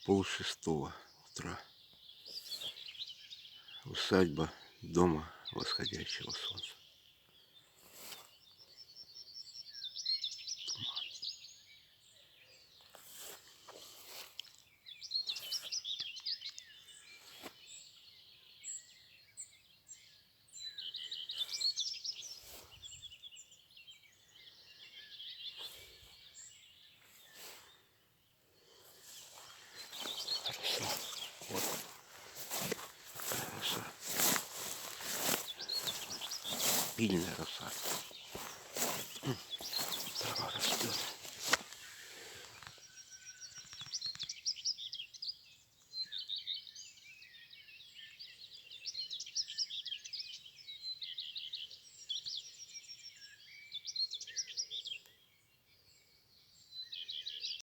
полшестого утра. Усадьба дома восходящего солнца. Роса. Вот. Какая роса. Пильная роса.